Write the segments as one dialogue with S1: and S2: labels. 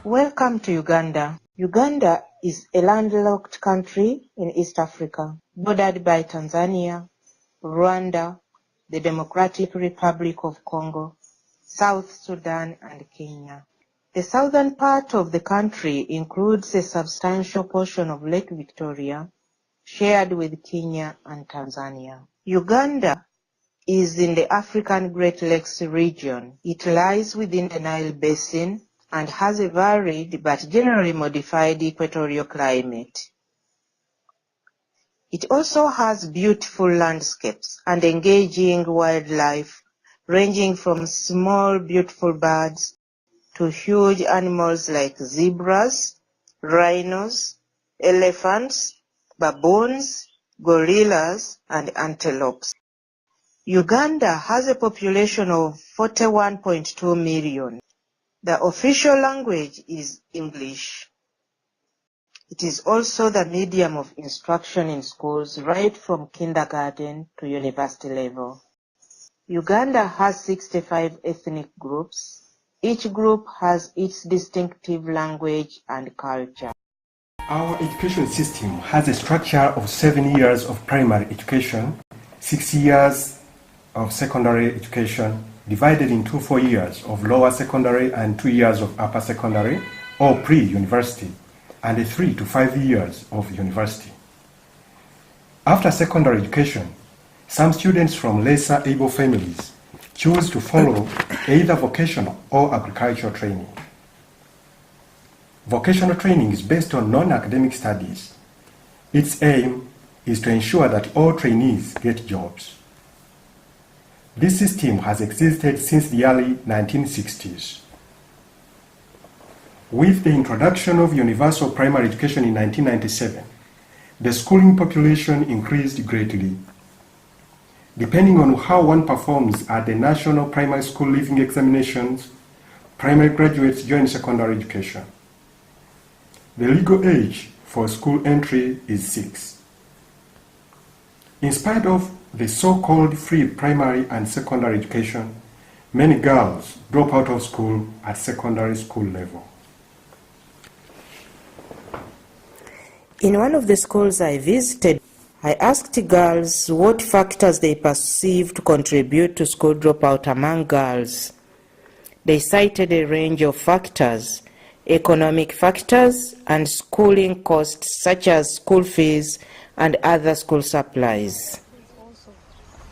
S1: Welcome to Uganda. Uganda is a landlocked country in East Africa, bordered by Tanzania, Rwanda, the Democratic Republic of Congo, South Sudan, and Kenya. The southern part of the country includes a substantial portion of Lake Victoria, shared with Kenya and Tanzania. Uganda is in the African Great Lakes region. It lies within the Nile Basin and has a varied but generally modified equatorial climate. It also has beautiful landscapes and engaging wildlife, ranging from small beautiful birds to huge animals like zebras, rhinos, elephants, baboons, gorillas, and antelopes. Uganda has a population of 41.2 million. The official language is English. It is also the medium of instruction in schools right from kindergarten to university level. Uganda has 65 ethnic groups. Each group has its distinctive language and culture.
S2: Our education system has a structure of 7 years of primary education, 6 years of secondary education, divided into 4 years of lower secondary and 2 years of upper secondary or pre-university, and 3 to 5 years of university. After secondary education, some students from lesser able families choose to follow either vocational or agricultural training. Vocational training is based on non-academic studies. Its aim is to ensure that all trainees get jobs. This system has existed since the early 1960s. With the introduction of universal primary education in 1997, the schooling population increased greatly. Depending on how one performs at the National Primary School Leaving Examinations, primary graduates join secondary education. The legal age for school entry is 6. In spite of the so-called free primary and secondary education, many girls drop out of school at secondary school level.
S1: In one of the schools I visited, I asked girls what factors they perceive to contribute to school dropout among girls. They cited a range of factors: economic factors and schooling costs such as school fees and other school supplies.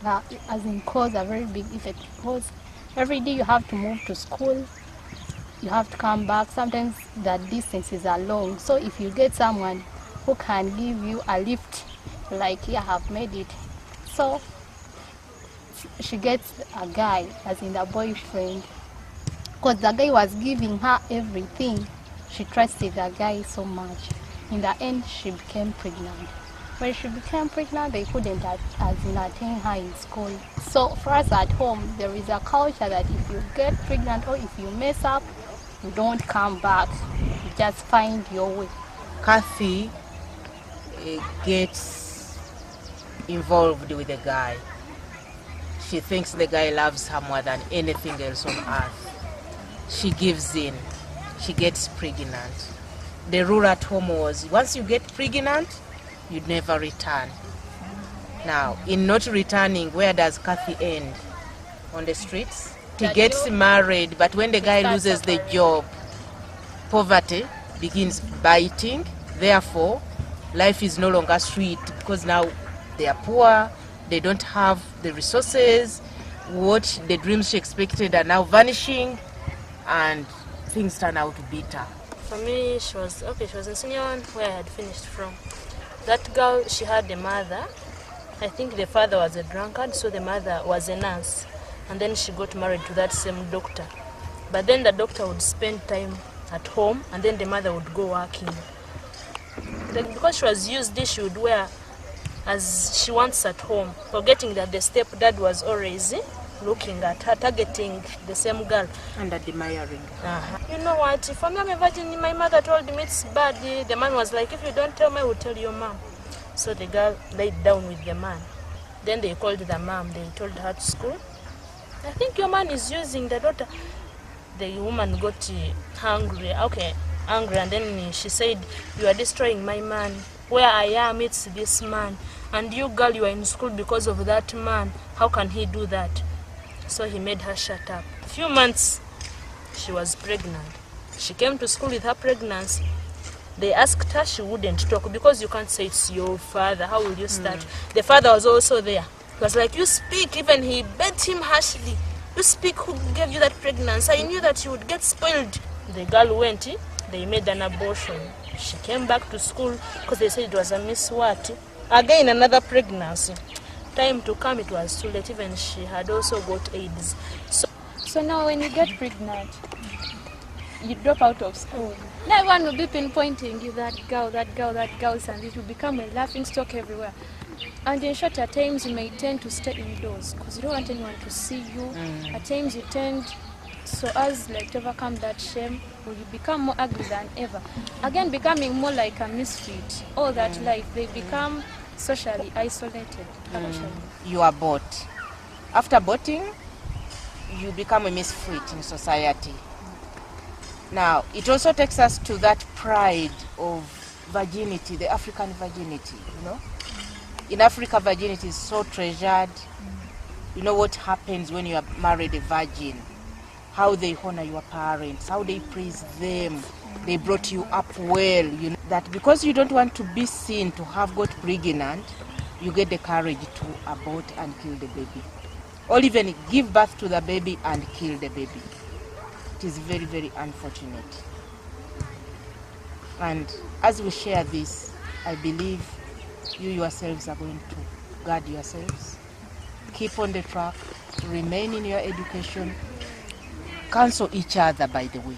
S3: That as in cause a very big effect, because every day you have to move to school, you have to come back. Sometimes the distances are long, so if you get someone who can give you a lift, like you have made it, so she gets a guy, as in the boyfriend, because the guy was giving her everything. She trusted the guy so much. In the end, she became pregnant. When she became pregnant, they couldn't attain her in school. So for us at home, there is a culture that if you get pregnant or if you mess up, you don't come back. You just find your way.
S4: Kathy gets involved with the guy. She thinks the guy loves her more than anything else on earth. She gives in. She gets pregnant. The rule at home was, once you get pregnant, you never return. Now, in not returning, where does Kathy end? On the streets? She gets married, but when the guy loses the job, poverty begins biting. Therefore, life is no longer sweet because now they are poor, they don't have the resources, what the dreams she expected are now vanishing, and things turn out bitter.
S5: For me, she was in senior one where I had finished from. That girl, she had a mother. I think the father was a drunkard, so the mother was a nurse. And then she got married to that same doctor. But then the doctor would spend time at home, and then the mother would go working. Because she was used, she would wear as she wants at home, forgetting that the stepdad was always looking at her, targeting the same girl.
S4: And admiring.
S5: You know what, for me, I'm a virgin. My mother told me it's bad. The man was like, if you don't tell me, I will tell your mom. So the girl laid down with the man. Then they called the mom. They told her to school. I think your man is using the daughter. The woman got hungry. Okay, angry, and then she said, "You are destroying my man. Where I am, it's this man. And you, girl, you are in school because of that man. How can he do that?" So he made her shut up. A few months, she was pregnant. She came to school with her pregnancy. They asked her, she wouldn't talk, because you can't say it's your father. How will you start? The father was also there. He was like, "You speak." Even he beat him harshly. "You speak, who gave you that pregnancy? I knew that you would get spoiled." The girl went, they made an abortion. She came back to school because they said it was a Miss What. Again, another pregnancy. Time to come, it was too late. Even she had also got AIDS.
S3: So now when you get pregnant, you drop out of school. Now everyone will be pinpointing you, that girl, and it will become a laughing stock everywhere. And in short, at times you may tend to stay indoors because you don't want anyone to see you. At times you tend, so as like to overcome that shame, or you become more ugly than ever. Again, becoming more like a misfit. All that life, they become socially isolated.
S4: You are bought. After boughting, you become a misfit in society. Now, it also takes us to that pride of virginity, the African virginity, you know. In Africa, virginity is so treasured. You know what happens when you are married a virgin, how they honor your parents, how they praise them. They brought you up well, you know, that because you don't want to be seen to have got pregnant, you get the courage to abort and kill the baby. Or even give birth to the baby and kill the baby. It is very, very unfortunate. And as we share this, I believe you yourselves are going to guard yourselves. Keep on the track, remain in your education. Counsel each other, by the way.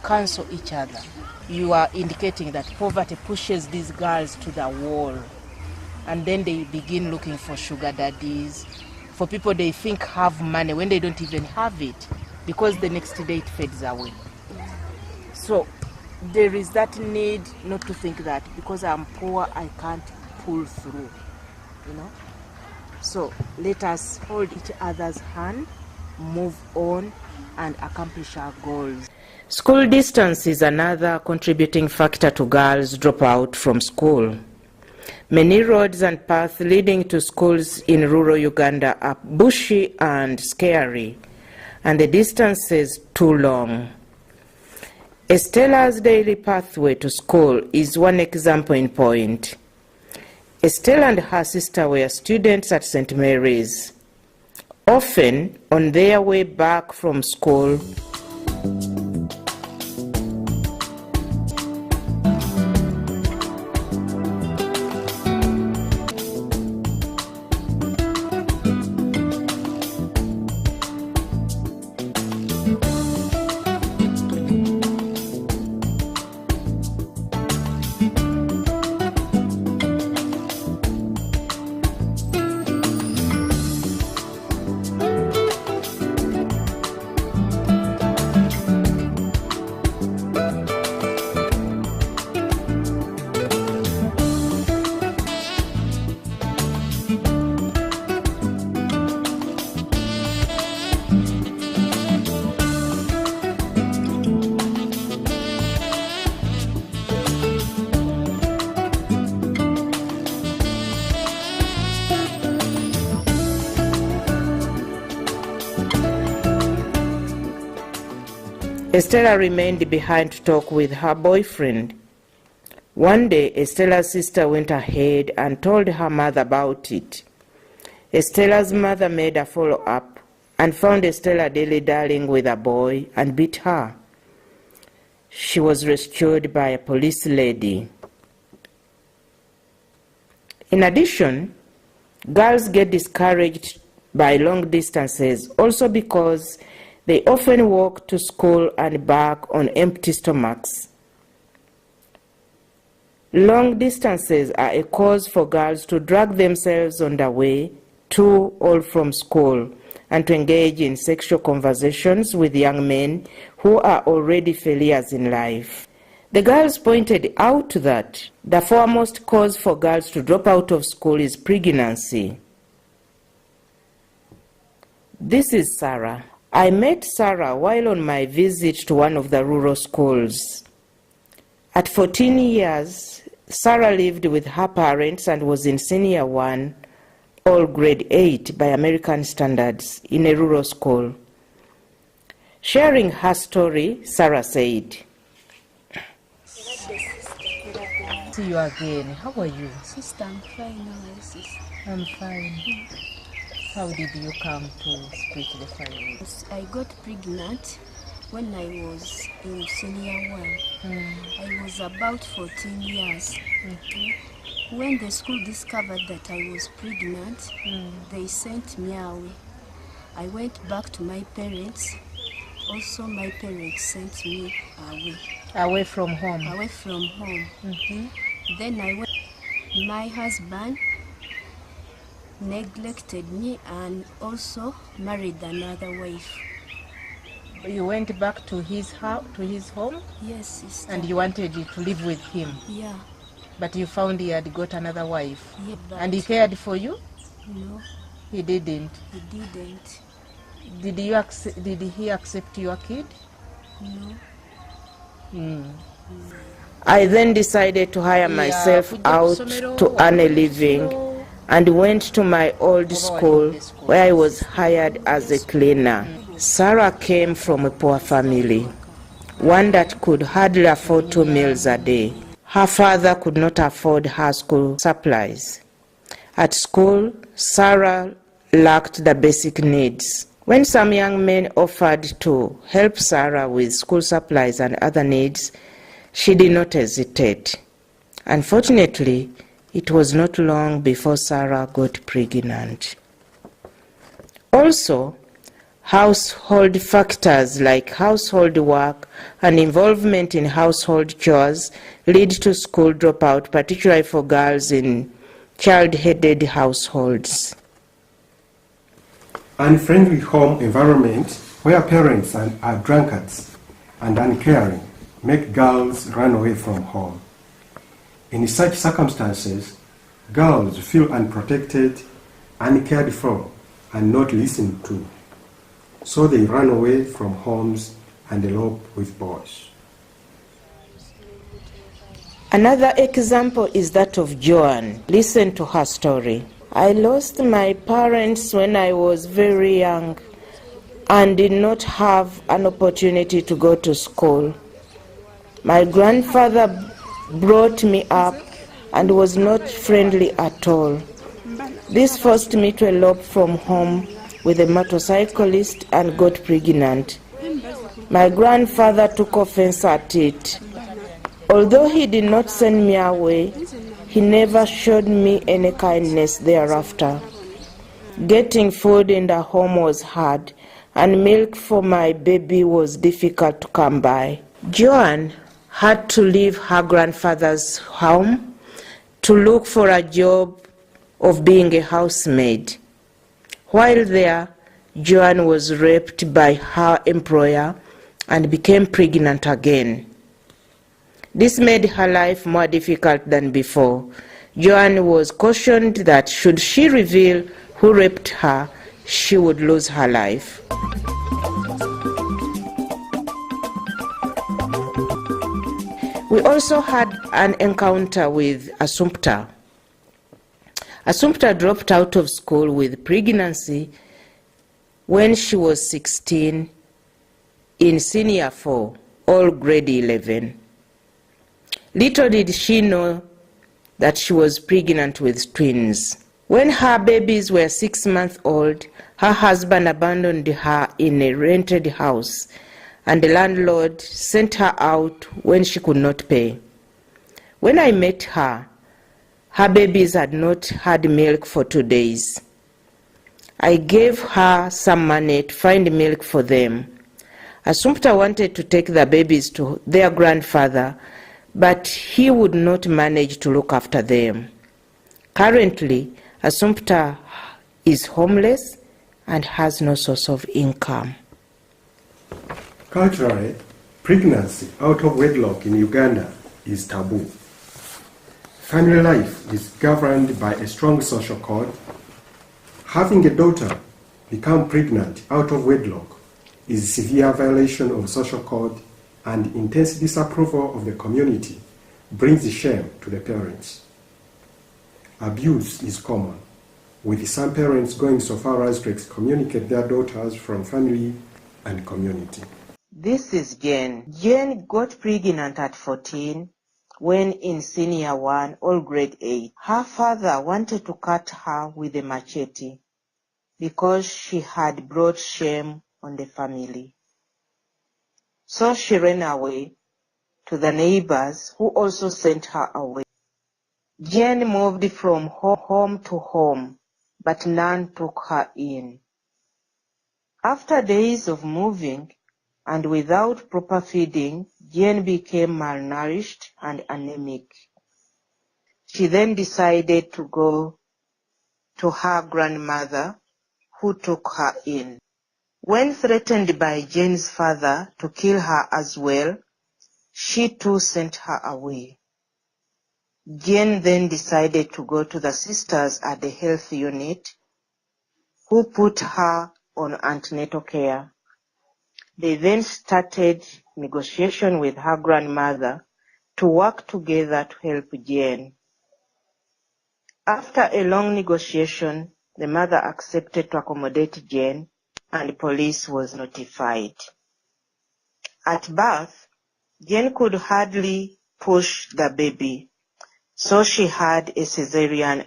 S4: Counsel each other. You are indicating that poverty pushes these girls to the wall. And then they begin looking for sugar daddies, for people they think have money when they don't even have it, because the next day it fades away. So there is that need not to think that because I'm poor I can't pull through, you know. So let us hold each other's hand, move on, and accomplish our goals. School distance is another contributing factor to girls drop out from school. Many roads and paths leading to schools in rural Uganda are bushy and scary, and the distances too long. Estella's daily pathway to school is one example in point. Estella and her sister were students at St. Mary's. Often, on their way back from school, Estella remained behind to talk with her boyfriend. One day, Estella's sister went ahead and told her mother about it. Estella's mother made a follow-up and found Estella dilly-dallying with a boy and beat her. She was rescued by a police lady. In addition, girls get discouraged by long distances also because they often walk to school and back on empty stomachs. Long distances are a cause for girls to drag themselves on the way to or from school and to engage in sexual conversations with young men who are already failures in life. The girls pointed out that the foremost cause for girls to drop out of school is pregnancy. This is Sarah.
S1: I met Sarah while on my visit to one of the rural schools. At 14 years, Sarah lived with her parents and was in Senior 1, or grade 8 by American standards, in a rural school. Sharing her story, Sarah said,
S4: See you again. How are you?
S3: Sister, I'm fine. How are you, sister?
S4: I'm fine. How did you come to split the family?
S6: I got pregnant when I was in Senior 1. I was about 14 years. When the school discovered that I was pregnant, they sent me away. I went back to my parents. Also, my parents sent me away.
S4: Away from home?
S6: Away from home. Then I went. My husband neglected me and also married another wife.
S4: You went back to his house, to his home?
S6: Yes, sister.
S4: And you wanted to live with him?
S6: Yeah.
S4: But you found he had got another wife?
S6: Yeah, but
S4: And he cared for you?
S6: no,
S4: He didn't.
S6: he didn't.
S4: Did he accept your kid?
S6: No.
S1: I then decided to hire myself out to earn a living and went to my old school where I was hired as a cleaner. Sarah came from a poor family, one that could hardly afford 2 meals a day. Her father could not afford her school supplies. At school, Sarah lacked the basic needs. When some young men offered to help Sarah with school supplies and other needs, she did not hesitate. Unfortunately, it was not long before Sarah got pregnant. Also, household factors like household work and involvement in household chores lead to school dropout, particularly for girls in child-headed households.
S2: Unfriendly home environment where parents are drunkards and uncaring make girls run away from home. In such circumstances, girls feel unprotected, uncared for, and not listened to. So they run away from homes and elope with boys.
S1: Another example is that of Joan. Listen to her story. I lost my parents when I was very young and did not have an opportunity to go to school. My grandfather brought me up and was not friendly at all. This forced me to elope from home with a motorcyclist and got pregnant. My grandfather took offense at it. Although he did not send me away, he never showed me any kindness thereafter. Getting food in the home was hard, and milk for my baby was difficult to come by. Joan had to leave her grandfather's home to look for a job of being a housemaid. While there, Joan was raped by her employer and became pregnant again. This made her life more difficult than before. Joan was cautioned that should she reveal who raped her, she would lose her life. We also had an encounter with Assumpta. Assumpta dropped out of school with pregnancy when she was 16 in Senior 4, or grade 11. Little did she know that she was pregnant with twins. When her babies were 6 months old, her husband abandoned her in a rented house, and the landlord sent her out when she could not pay. When I met her, her babies had not had milk for 2 days. I gave her some money to find milk for them. Assumpta wanted to take the babies to their grandfather, but he would not manage to look after them. Currently, Assumpta is homeless and has no source of income.
S2: Culturally, pregnancy out of wedlock in Uganda is taboo. Family life is governed by a strong social code. Having a daughter become pregnant out of wedlock is severe violation of social code, and intense disapproval of the community brings shame to the parents. Abuse is common, with some parents going so far as to excommunicate their daughters from family and community.
S1: This is Jane. Jane got pregnant at 14 when in senior 1 or grade 8. Her father wanted to cut her with a machete because she had brought shame on the family. So she ran away to the neighbors, who also sent her away. Jane moved from home to home, but none took her in. After days of moving and without proper feeding, Jane became malnourished and anemic. She then decided to go to her grandmother, who took her in. When threatened by Jane's father to kill her as well, she too sent her away. Jane then decided to go to the sisters at the health unit, who put her on antenatal care. They then started negotiation with her grandmother to work together to help Jane. After a long negotiation, the mother accepted to accommodate Jane, and police was notified. At birth, Jane could hardly push the baby, so she had a cesarean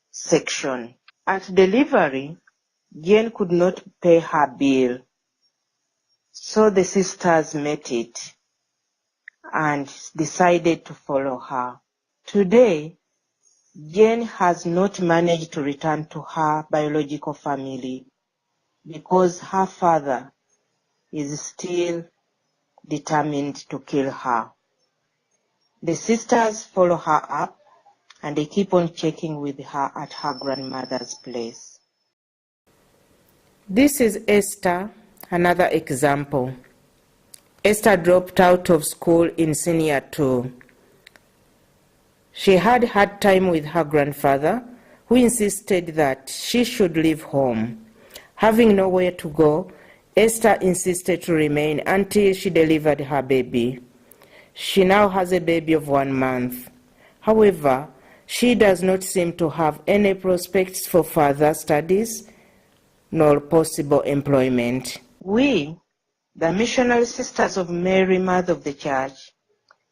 S1: section. At delivery, Jane could not pay her bill, so the sisters met it and decided to follow her. Today, Jane has not managed to return to her biological family because her father is still determined to kill her. The sisters follow her up and they keep on checking with her at her grandmother's place.
S4: This is Esther, another example. Esther dropped out of school in senior 2. She had hard time with her grandfather, who insisted that she should leave home. Having nowhere to go, Esther insisted to remain until she delivered her baby. She now has a baby of 1 month. However, she does not seem to have any prospects for further studies nor possible employment.
S1: We, the Missionary Sisters of Mary, Mother of the Church,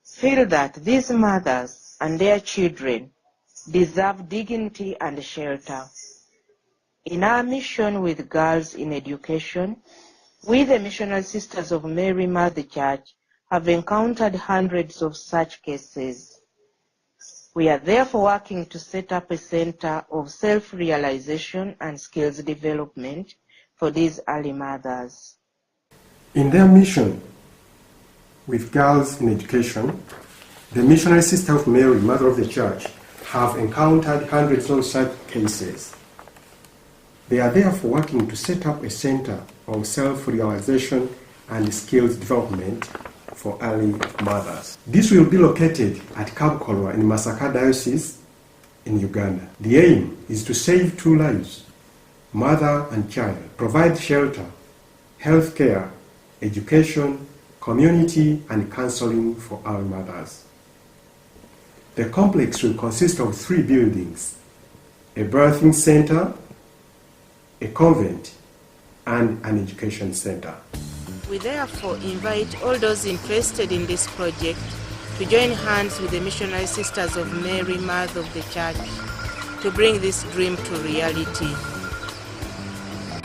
S1: feel that these mothers and their children deserve dignity and shelter. In our mission with girls in education, we, the Missionary Sisters of Mary, Mother Church, have encountered hundreds of such cases. We are therefore working to set up a center of self-realization and skills development for these early mothers.
S2: In their mission with girls in education, the Missionary Sisters of Mary, Mother of the Church, have encountered hundreds of such cases. They are therefore working to set up a center of self-realization and skills development for early mothers. This will be located at Kabukolwa in Masaka Diocese in Uganda. The aim is to save 2 lives, mother and child, provide shelter, health care, education, community, and counseling for early mothers. The complex will consist of 3 buildings, a birthing center, a convent, and an education center.
S4: We therefore invite all those interested in this project to join hands with the Missionary Sisters of Mary, Mother of the Church, to bring this dream to reality.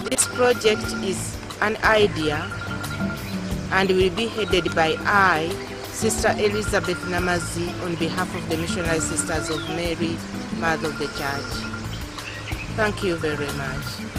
S4: This project is an idea and will be headed by I, Sister Elizabeth Namazi, on behalf of the Missionary Sisters of Mary, Mother of the Church. Thank you very much.